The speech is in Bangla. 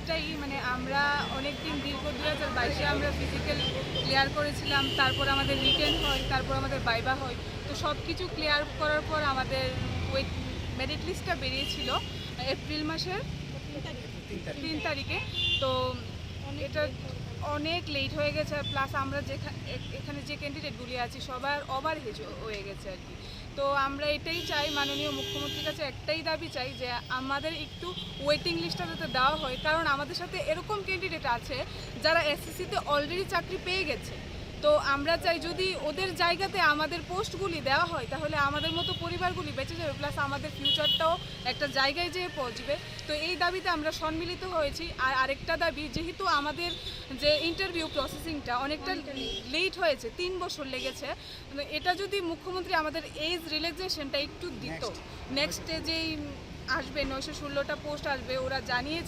একটাই, মানে আমরা অনেক দিন দীর্ঘ 2022-এ আমরা ফিজিক্যাল ক্লিয়ার করেছিলাম, তারপর আমাদের রিটেন হয়, তারপর আমাদের ভাইভা হয়। তো সব কিছু ক্লিয়ার করার পর আমাদের মেরিট লিস্টটা বেরিয়েছিল এপ্রিল মাসের 3 তারিখে। তো এটা অনেক লেট হয়ে গেছে, প্লাস আমরা এখানে যে ক্যান্ডিডেটগুলি আছি সবার ওভারহেজ হয়ে গেছে আর কি। তো আমরা এটাই চাই, মাননীয় মুখ্যমন্ত্রীর কাছে একটাই দাবি চাই যে আমাদের একটু ওয়েটিং লিস্টটা যাতে দেওয়া হয়, কারণ আমাদের সাথে এরকম ক্যান্ডিডেট আছে যারা এসএসসিতে অলরেডি চাকরি পেয়ে গেছে। তো আমরা চাই যদি ওদের জায়গাতে আমাদের পোস্টগুলি দেওয়া হয় তাহলে আমাদের মতো পরিবারগুলি বেঁচে যাবে, প্লাস আমাদের ফিউচারটাও একটা জায়গায় যেয়ে পৌঁছবে। তো এই দাবিতে আমরা সম্মিলিত হয়েছি। আর আরেকটা দাবি, যেহেতু আমাদের যে ইন্টারভিউ প্রসেসিংটা অনেকটা লেট হয়েছে, 3 বছর লেগেছে, এটা যদি মুখ্যমন্ত্রী আমাদের এজ রিল্যাক্সেশনটা একটু দিত, নেক্সট যেই আসবে 916টা পোস্ট আসবে, ওরা জানিয়েছে